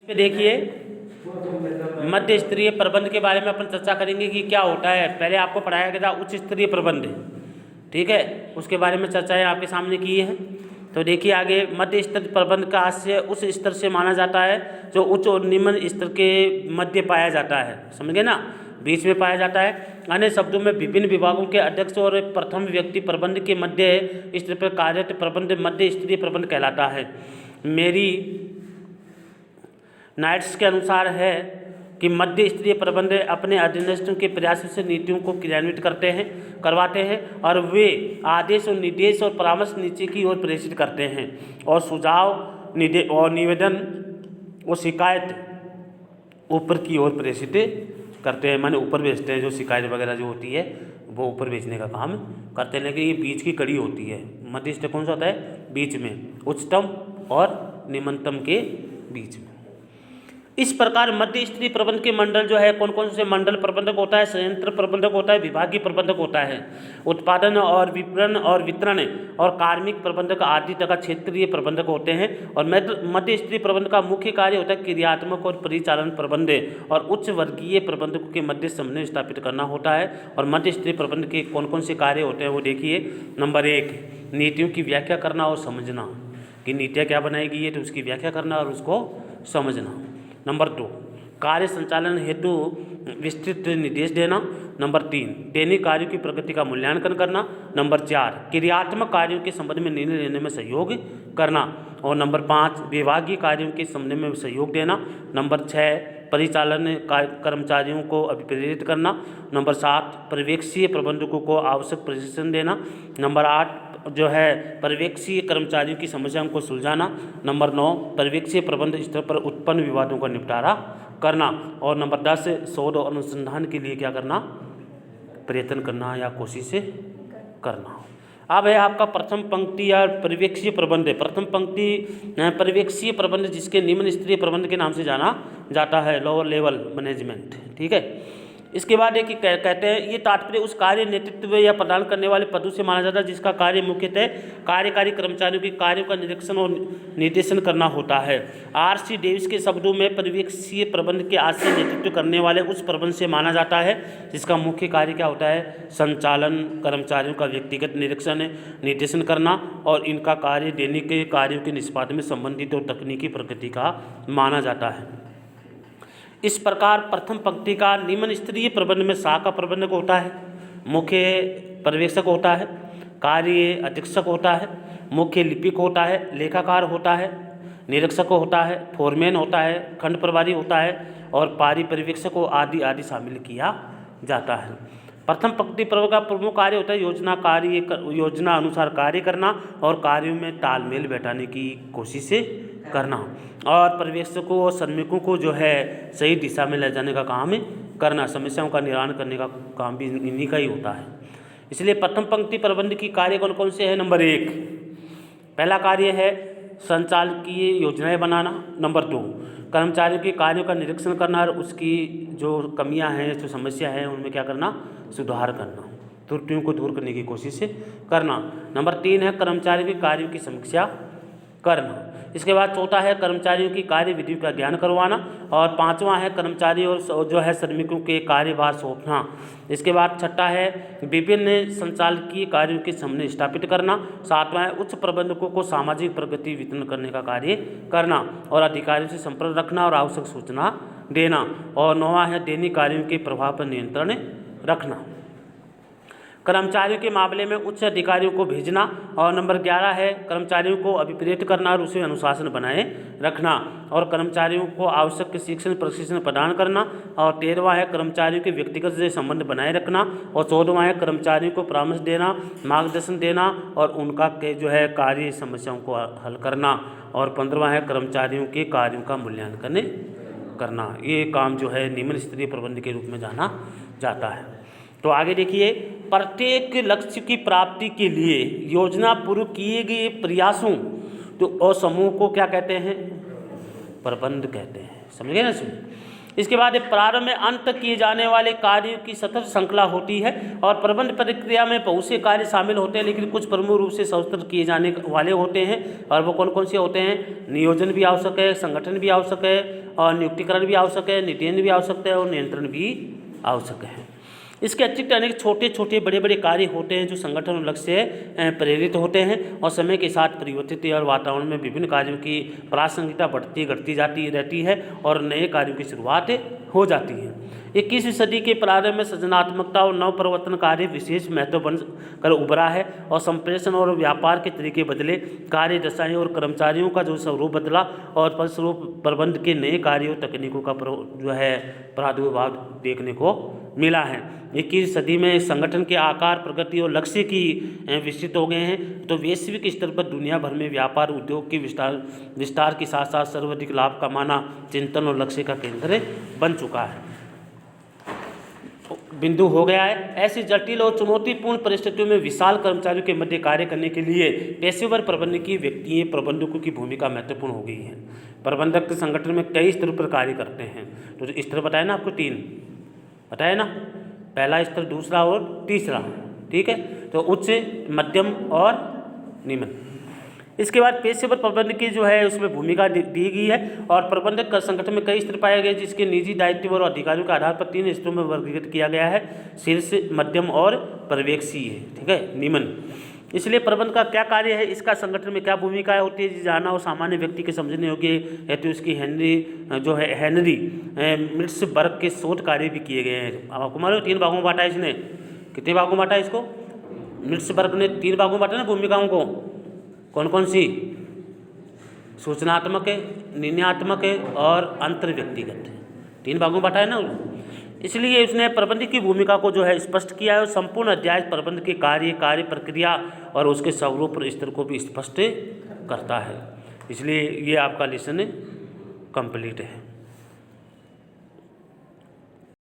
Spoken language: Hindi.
देखिए, मध्य स्तरीय प्रबंध के बारे में अपन चर्चा करेंगे कि क्या होता है। पहले आपको पढ़ाया गया था उच्च स्तरीय प्रबंध, ठीक है, उसके बारे में चर्चाएं आपके सामने की है। तो देखिए आगे, मध्य स्तरीय प्रबंध का आशय उस स्तर से माना जाता है जो उच्च और निम्न स्तर के मध्य पाया जाता है, समझ गए ना, बीच में पाया जाता है। अन्य शब्दों में विभिन्न विभागों के अध्यक्ष और प्रथम व्यक्ति प्रबंध के मध्य स्तर पर कार्यरत प्रबंध मध्य स्तरीय प्रबंध कहलाता है। मेरी नाइट्स के अनुसार है कि मध्य स्तरीय प्रबंध अपने अधीनस्थों के प्रयासों से नीतियों को क्रियान्वित करवाते हैं और वे आदेश और निर्देश और परामर्श नीचे की ओर प्रेषित करते हैं और सुझाव और निवेदन और शिकायत ऊपर की ओर प्रेषित करते हैं, माने ऊपर भेजते हैं। जो शिकायत वगैरह जो होती है वो ऊपर भेजने का काम करते हैं, लेकिन ये बीच की कड़ी होती है। मध्य स्तरीय कौन सा होता है? बीच में, उच्चतम और निम्नतम के बीच में। इस प्रकार मध्य स्तरीय प्रबंध के मंडल जो है, कौन कौन से मंडल प्रबंधक होता है? संयंत्र प्रबंधक होता है, विभागीय प्रबंधक होता है, उत्पादन और वितरण और कार्मिक प्रबंधक आदि तथा क्षेत्रीय प्रबंधक होते हैं। और मध्य स्तरीय प्रबंध का मुख्य कार्य होता है क्रियात्मक और परिचालन प्रबंध और उच्च वर्गीय प्रबंधकों के मध्य समन्वय स्थापित करना होता है। और मध्य स्तरीय प्रबंध के कौन कौन से कार्य होते हैं वो देखिए। नंबर 1, नीतियों की व्याख्या करना और समझना, कि नीतियाँ क्या बनाई गई है तो उसकी व्याख्या करना और उसको समझना। नंबर 2, कार्य संचालन हेतु विस्तृत निर्देश देना। नंबर 3, दैनिक कार्यों की प्रगति का मूल्यांकन करना। नंबर 4, क्रियात्मक कार्यों के संबंध में निर्णय लेने में सहयोग करना। और नंबर 5, विभागीय कार्यों के संबंध में सहयोग देना। नंबर 6, परिचालन कर्मचारियों को अभिप्रेरित करना। नंबर 7, पर्यवेक्षीय प्रबंधकों को आवश्यक प्रशिक्षण देना। नंबर 8 जो है पर्यवेक्षीय कर्मचारियों की समस्याओं को सुलझाना। नंबर 9, पर्यवेक्षीय प्रबंध स्तर पर उत्पन्न विवादों का निपटारा करना। और नंबर 10, शोध और अनुसंधान के लिए क्या करना? प्रयत्न करना या कोशिश करना। अब है आपका प्रथम पंक्ति या पर्यवेक्षीय प्रबंध। प्रथम पंक्ति पर्यवेक्षीय प्रबंध, जिसके निम्न स्तरीय प्रबंध के नाम से जाना जाता है, लोअर लेवल मैनेजमेंट, ठीक है। इसके बाद एक कहते हैं ये तात्पर्य उस कार्य नेतृत्व या प्रदान करने वाले पदों से माना जाता है जिसका कार्य मुख्यतः कार्यकारी कर्मचारियों के कार्यों का निरीक्षण और निर्देशन करना होता है। R.C. डेविस के शब्दों में पर्यवेक्षीय प्रबंध के आशय नेतृत्व करने वाले उस प्रबंध से माना जाता है जिसका मुख्य कार्य क्या होता है? संचालन, कर्मचारियों का व्यक्तिगत निरीक्षण निर्देशन करना और इनका कार्य दैनिक कार्यों के निष्पादन में संबंधित और तकनीकी प्रगति का माना जाता है। इस प्रकार प्रथम पंक्ति का निम्न स्तरीय प्रबंध में शाखा प्रबंधक होता है, मुख्य पर्यवेक्षक होता है, कार्य अधीक्षक होता है, मुख्य लिपिक होता है, लेखाकार होता है, निरीक्षक होता है, फोरमैन होता है, खंड प्रभारी होता है और पारी पर्यवेक्षक आदि आदि शामिल किया जाता है। प्रथम पंक्ति प्रबंध का प्रमुख कार्य होता है योजना अनुसार कार्य करना और कार्यों में तालमेल बैठाने की कोशिश करना और पर्यवेक्षकों और श्रमिकों को जो है सही दिशा में ले जाने का काम करना, समस्याओं का निवारण करने का काम भी इन्हीं का ही होता है। इसलिए प्रथम पंक्ति प्रबंध की कार्य कौन कौन से है? नंबर 1, पहला कार्य है संचालकीय योजनाएं बनाना। नंबर 2, कर्मचारियों के कार्यों का निरीक्षण करना और उसकी जो कमियां हैं, जो समस्या है उनमें क्या करना? सुधार करना, त्रुटियों को दूर करने की कोशिश करना। नंबर 3 है कर्मचारियों के कार्यों की समीक्षा करना। इसके बाद चौथा है कर्मचारियों की कार्य विधि का ज्ञान करवाना और 5वां है कर्मचारियों और जो है श्रमिकों के कार्यभार सौंपना। इसके बाद छठा है विभिन्न संचालकीय कार्यों के समन्वय स्थापित करना। 7वां है उच्च प्रबंधकों को सामाजिक प्रगति वितरण करने का कार्य करना और अधिकारियों से संपर्क रखना और आवश्यक सूचना देना। और 9वां है दैनिक कार्यों के प्रभाव पर नियंत्रण रखना। कर्मचारियों के मामले में उच्च अधिकारियों को भेजना। और नंबर 11 है कर्मचारियों को अभिप्रेरित करना और उसे अनुशासन बनाए रखना और कर्मचारियों को आवश्यक शिक्षण प्रशिक्षण प्रदान करना। और 13वां है कर्मचारियों के व्यक्तिगत से संबंध बनाए रखना। और 14वां है कर्मचारियों को परामर्श देना, मार्गदर्शन देना और उनका जो है कार्य समस्याओं को हल करना। और 15वां है कर्मचारियों के कार्यों का मूल्यांकन करना। ये काम जो है निम्न स्तरीय प्रबंध के रूप में जाना जाता है। तो आगे देखिए, प्रत्येक लक्ष्य की प्राप्ति के लिए योजना पूर्व किए गए प्रयासों तो और समूह को क्या कहते हैं? प्रबंध कहते हैं, समझ गए ना? इसके बाद प्रारंभ में अंत तक किए जाने वाले कार्यों की सतत श्रृंखला होती है और प्रबंध प्रक्रिया में बहुत से कार्य शामिल होते हैं, लेकिन कुछ प्रमुख रूप से सतत किए जाने वाले होते हैं। और वो कौन कौन से होते हैं? नियोजन भी आवश्यक है, संगठन भी आवश्यक है, और नियुक्तिकरण भी आवश्यक है, नियंत्रण भी आवश्यक है, और नियंत्रण भी आवश्यक है। इसके अतिरिक्त अनेक छोटे छोटे बड़े बड़े कार्य होते हैं जो संगठन और लक्ष्य से प्रेरित होते हैं और समय के साथ परिवर्तित और वातावरण में विभिन्न कार्यों की प्रासंगिकता बढ़ती घटती जाती रहती है और नए कार्यों की शुरुआत हो जाती है। 21वीं सदी के प्रारंभ में सृजनात्मकता और नव प्रवर्तन कार्य विशेष महत्व बन कर उभरा है और संप्रेषण और व्यापार के तरीके बदले, कार्य दशाएं और कर्मचारियों का जो स्वरूप बदला और फलस्वरूप प्रबंध के नए कार्यों तकनीकों का जो है प्रादुर्भाव देखने को मिला है। 21वीं सदी में संगठन के आकार, प्रगति और लक्ष्य की विस्तृत हो गए हैं, तो वैश्विक स्तर पर दुनिया भर में व्यापार उद्योग के विस्तार के साथ साथ सर्वाधिक लाभ कमाना चिंतन और लक्ष्य का केंद्र बन चुका है। बिंदु हो गया है। ऐसी जटिल और चुनौतीपूर्ण परिस्थितियों में विशाल कर्मचारियों के मध्य कार्य करने के लिए पेशेवर प्रबंधकीय व्यक्ति प्रबंधकों की भूमिका महत्वपूर्ण हो गई है। प्रबंधक संगठन में कई स्तर पर कार्य करते हैं। तो स्तर बताया ना आपको, 3 बताया ना, पहला स्तर, दूसरा और तीसरा, ठीक है। तो उच्च, मध्यम और निम्न। इसके बाद पेशेवर प्रबंधक की जो है उसमें भूमिका दी गई है और प्रबंधक का संगठन में कई स्तर पाए गए जिसके निजी दायित्व और अधिकारियों के आधार पर 3 स्तरों में वर्गीकृत किया गया है: शीर्ष, मध्यम और पर्यवेक्षीय, ठीक है, निम्न। इसलिए प्रबंध का क्या कार्य है, इसका संगठन में क्या भूमिका होती है, जाना और सामान्य व्यक्ति के समझने योग्य हेतु इसकी हेनरी मिट्सबर्ग के शोध कार्य भी किए गए हैं। अब आपको मालूम 3 भागों में बांटा इसने, कितने भागों में बांटा इसको? मिट्सबर्ग ने 3 भागों में बांटा ना भूमिकाओं को। कौन कौन सी? सूचनात्मक है, निर्णयात्मक है और अंतर्व्यक्तिगत है। 3 भागों में बांटा है ना। इसलिए उसने प्रबंधक की भूमिका को जो है स्पष्ट किया है और संपूर्ण अध्याय प्रबंध के कार्य प्रक्रिया और उसके स्वरूप स्तर को भी स्पष्ट करता है। इसलिए ये आपका लेसन कंप्लीट है।